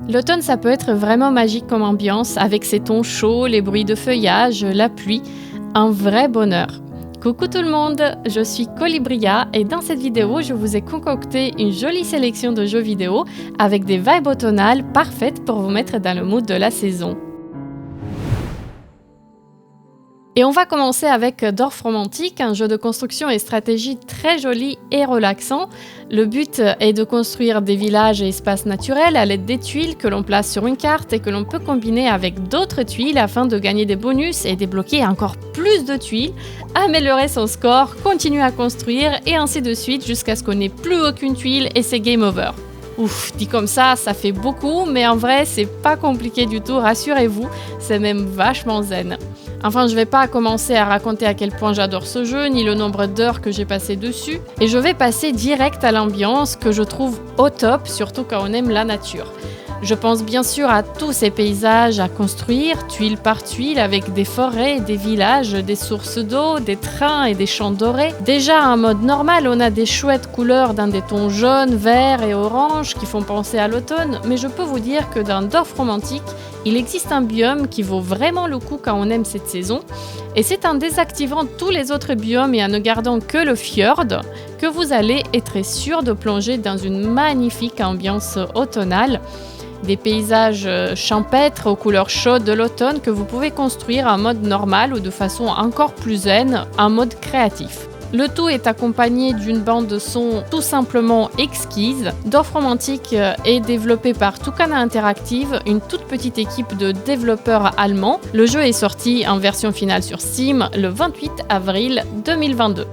L'automne, ça peut être vraiment magique comme ambiance, avec ses tons chauds, les bruits de feuillage, la pluie. Un vrai bonheur. Coucou tout le monde, je suis Colibria et dans cette vidéo, je vous ai concocté une jolie sélection de jeux vidéo avec des vibes automnales parfaites pour vous mettre dans le mood de la saison. Et on va commencer avec Dorf Romantik, un jeu de construction et stratégie très joli et relaxant. Le but est de construire des villages et espaces naturels à l'aide des tuiles que l'on place sur une carte et que l'on peut combiner avec d'autres tuiles afin de gagner des bonus et débloquer encore plus de tuiles, améliorer son score, continuer à construire et ainsi de suite jusqu'à ce qu'on n'ait plus aucune tuile et c'est game over. Ouf, dit comme ça fait beaucoup, mais en vrai, c'est pas compliqué du tout, rassurez-vous, c'est même vachement zen. Enfin, je vais pas commencer à raconter à quel point j'adore ce jeu, ni le nombre d'heures que j'ai passé dessus, et je vais passer direct à l'ambiance que je trouve au top, surtout quand on aime la nature. Je pense bien sûr à tous ces paysages à construire, tuile par tuile, avec des forêts, des villages, des sources d'eau, des trains et des champs dorés. Déjà, en mode normal, on a des chouettes couleurs dans des tons jaunes, verts et orange qui font penser à l'automne, mais je peux vous dire que dans Dorf Romantik, il existe un biome qui vaut vraiment le coup quand on aime cette saison, et c'est en désactivant tous les autres biomes et en ne gardant que le fjord que vous allez être sûr de plonger dans une magnifique ambiance automnale. Des paysages champêtres aux couleurs chaudes de l'automne que vous pouvez construire en mode normal ou de façon encore plus zen, en mode créatif. Le tout est accompagné d'une bande de son tout simplement exquise. Dorf Romantik est développé par Tucana Interactive, une toute petite équipe de développeurs allemands. Le jeu est sorti en version finale sur Steam le 28 avril 2022.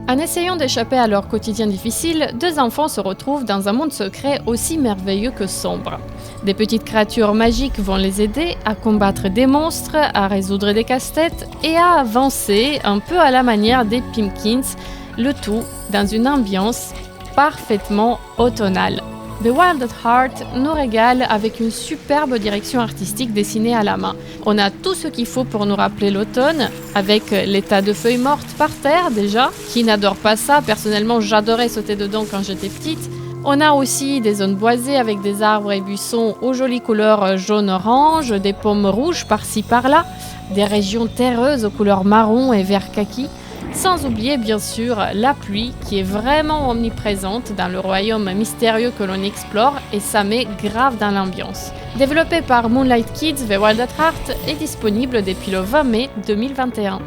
En essayant d'échapper à leur quotidien difficile, deux enfants se retrouvent dans un monde secret aussi merveilleux que sombre. Des petites créatures magiques vont les aider à combattre des monstres, à résoudre des casse-têtes et à avancer un peu à la manière des Pimpkins, le tout dans une ambiance parfaitement automnale. The Wild at Heart nous régale avec une superbe direction artistique dessinée à la main. On a tout ce qu'il faut pour nous rappeler l'automne, avec les tas de feuilles mortes par terre déjà. Qui n'adore pas ça? Personnellement, j'adorais sauter dedans quand j'étais petite. On a aussi des zones boisées avec des arbres et buissons aux jolies couleurs jaune-orange, des pommes rouges par-ci par-là, des régions terreuses aux couleurs marron et vert kaki. Sans oublier bien sûr la pluie qui est vraiment omniprésente dans le royaume mystérieux que l'on explore et ça met grave dans l'ambiance. Développé par Moonlight Kids, The Wild at Heart est disponible depuis le 20 mai 2021.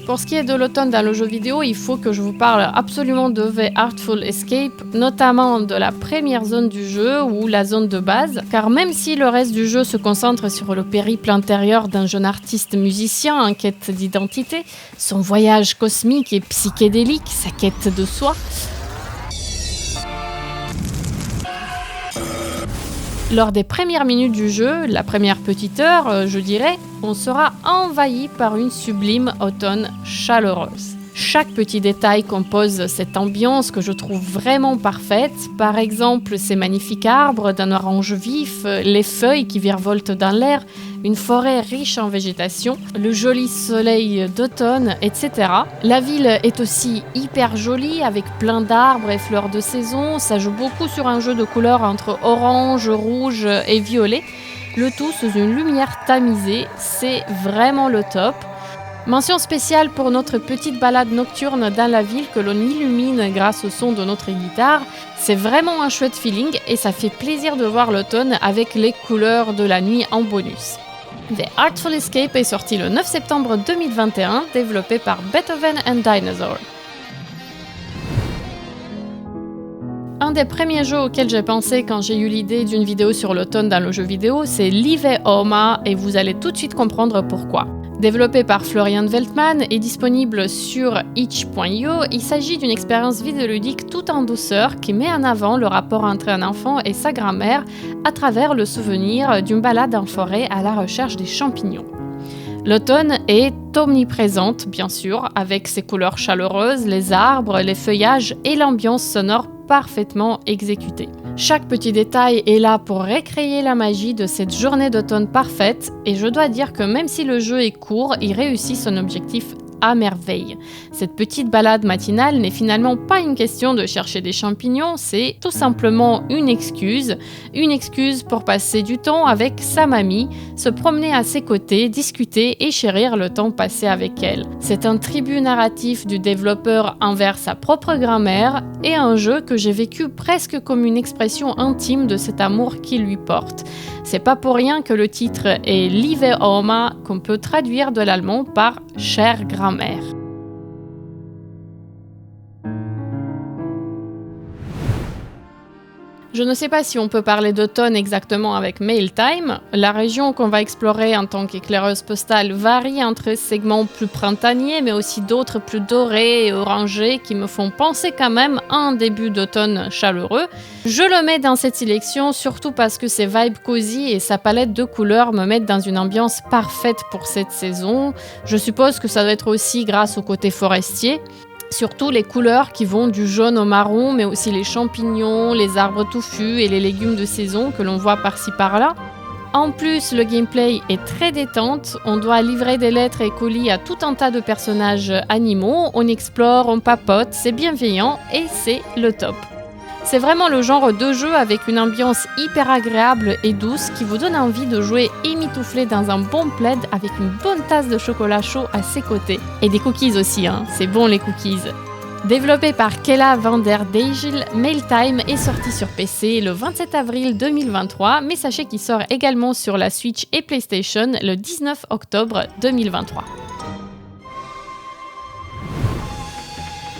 Pour ce qui est de l'automne dans le jeu vidéo, il faut que je vous parle absolument de The Artful Escape, notamment de la première zone du jeu ou la zone de base, car même si le reste du jeu se concentre sur le périple intérieur d'un jeune artiste musicien en quête d'identité, son voyage cosmique et psychédélique, sa quête de soi, lors des premières minutes du jeu, la première petite heure, je dirais, on sera envahi par une sublime automne chaleureuse. Chaque petit détail compose cette ambiance que je trouve vraiment parfaite. Par exemple, ces magnifiques arbres d'un orange vif, les feuilles qui virevoltent dans l'air, une forêt riche en végétation, le joli soleil d'automne, etc. La ville est aussi hyper jolie avec plein d'arbres et fleurs de saison. Ça joue beaucoup sur un jeu de couleurs entre orange, rouge et violet. Le tout sous une lumière tamisée, c'est vraiment le top. Mention spéciale pour notre petite balade nocturne dans la ville que l'on illumine grâce au son de notre guitare. C'est vraiment un chouette feeling et ça fait plaisir de voir l'automne avec les couleurs de la nuit en bonus. The Artful Escape est sorti le 9 septembre 2021, développé par Beethoven and Dinosaur. Un des premiers jeux auxquels j'ai pensé quand j'ai eu l'idée d'une vidéo sur l'automne dans le jeu vidéo, c'est Live Oma et vous allez tout de suite comprendre pourquoi. Développé par Florian Veltman et disponible sur itch.io, il s'agit d'une expérience vidéoludique tout en douceur qui met en avant le rapport entre un enfant et sa grand-mère à travers le souvenir d'une balade en forêt à la recherche des champignons. L'automne est omniprésente, bien sûr, avec ses couleurs chaleureuses, les arbres, les feuillages et l'ambiance sonore parfaitement exécutée. Chaque petit détail est là pour recréer la magie de cette journée d'automne parfaite et je dois dire que même si le jeu est court, il réussit son objectif à merveille. Cette petite balade matinale n'est finalement pas une question de chercher des champignons, c'est tout simplement une excuse pour passer du temps avec sa mamie, se promener à ses côtés, discuter et chérir le temps passé avec elle. C'est un tribut narratif du développeur envers sa propre grand-mère et un jeu que j'ai vécu presque comme une expression intime de cet amour qu'il lui porte. C'est pas pour rien que le titre est Liebe Oma, qu'on peut traduire de l'allemand par chère grand-mère. Je ne sais pas si on peut parler d'automne exactement avec Mail Time. La région qu'on va explorer en tant qu'éclaireuse postale varie entre segments plus printaniers, mais aussi d'autres plus dorés et orangés qui me font penser quand même à un début d'automne chaleureux. Je le mets dans cette sélection surtout parce que ses vibes cosy et sa palette de couleurs me mettent dans une ambiance parfaite pour cette saison. Je suppose que ça doit être aussi grâce au côté forestier. Surtout les couleurs qui vont du jaune au marron, mais aussi les champignons, les arbres touffus et les légumes de saison que l'on voit par-ci par-là. En plus, le gameplay est très détente, on doit livrer des lettres et colis à tout un tas de personnages animaux, on explore, on papote, c'est bienveillant et c'est le top. C'est vraiment le genre de jeu avec une ambiance hyper agréable et douce qui vous donne envie de jouer émitouflé dans un bon plaid avec une bonne tasse de chocolat chaud à ses côtés. Et des cookies aussi, c'est bon les cookies. Développé par Kella van der Deijl, Mail Time est sorti sur PC le 27 avril 2023, mais sachez qu'il sort également sur la Switch et PlayStation le 19 octobre 2023.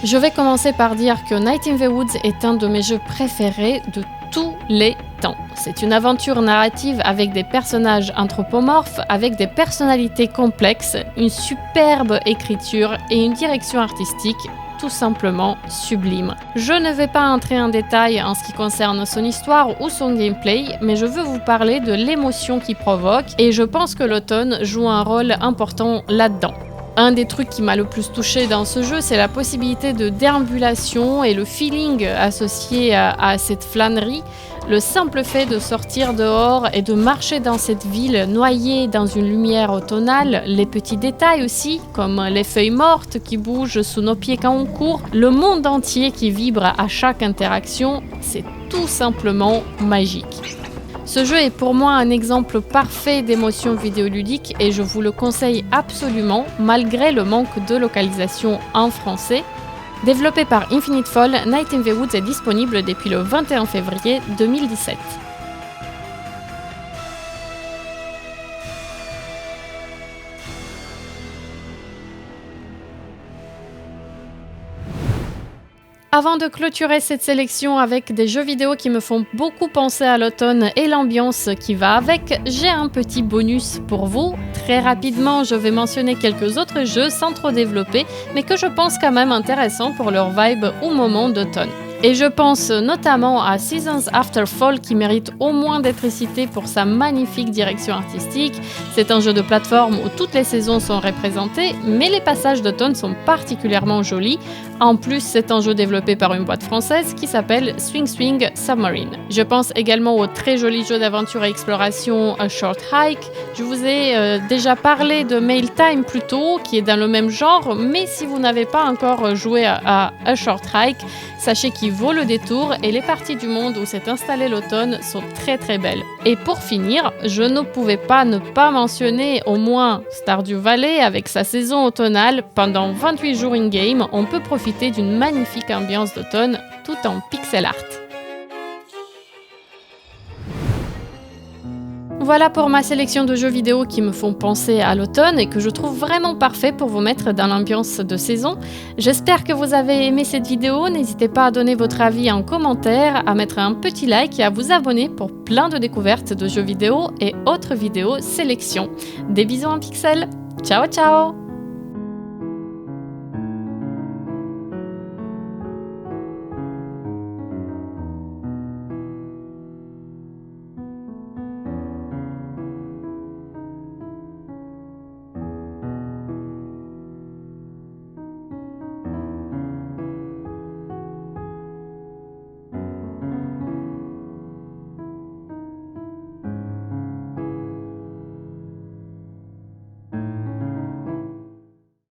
Je vais commencer par dire que Night in the Woods est un de mes jeux préférés de tous les temps. C'est une aventure narrative avec des personnages anthropomorphes, avec des personnalités complexes, une superbe écriture et une direction artistique tout simplement sublime. Je ne vais pas entrer en détail en ce qui concerne son histoire ou son gameplay, mais je veux vous parler de l'émotion qu'il provoque et je pense que l'automne joue un rôle important là-dedans. Un des trucs qui m'a le plus touché dans ce jeu, c'est la possibilité de déambulation et le feeling associé à cette flânerie. Le simple fait de sortir dehors et de marcher dans cette ville noyée dans une lumière automnale, les petits détails aussi, comme les feuilles mortes qui bougent sous nos pieds quand on court, le monde entier qui vibre à chaque interaction, c'est tout simplement magique. Ce jeu est pour moi un exemple parfait d'émotion vidéoludique et je vous le conseille absolument malgré le manque de localisation en français. Développé par Infinite Fall, Night in the Woods est disponible depuis le 21 février 2017. Avant de clôturer cette sélection avec des jeux vidéo qui me font beaucoup penser à l'automne et l'ambiance qui va avec, j'ai un petit bonus pour vous. Très rapidement, je vais mentionner quelques autres jeux sans trop développer, mais que je pense quand même intéressants pour leur vibe au moment d'automne. Et je pense notamment à Seasons After Fall qui mérite au moins d'être cité pour sa magnifique direction artistique. C'est un jeu de plateforme où toutes les saisons sont représentées, mais les passages d'automne sont particulièrement jolis. En plus, c'est un jeu développé par une boîte française qui s'appelle Swing Swing Submarine. Je pense également au très joli jeu d'aventure et exploration A Short Hike. Je vous ai déjà parlé de Mail Time plus tôt, qui est dans le même genre, mais si vous n'avez pas encore joué à A Short Hike, sachez qu'il vaut le détour et les parties du monde où s'est installé l'automne sont très très belles. Et pour finir, je ne pouvais pas ne pas mentionner au moins Stardew Valley avec sa saison automnale. Pendant 28 jours in-game, on peut profiter d'une magnifique ambiance d'automne tout en pixel art. Voilà pour ma sélection de jeux vidéo qui me font penser à l'automne et que je trouve vraiment parfait pour vous mettre dans l'ambiance de saison. J'espère que vous avez aimé cette vidéo, n'hésitez pas à donner votre avis en commentaire, à mettre un petit like et à vous abonner pour plein de découvertes de jeux vidéo et autres vidéos sélections. Des bisous en pixels, ciao ciao!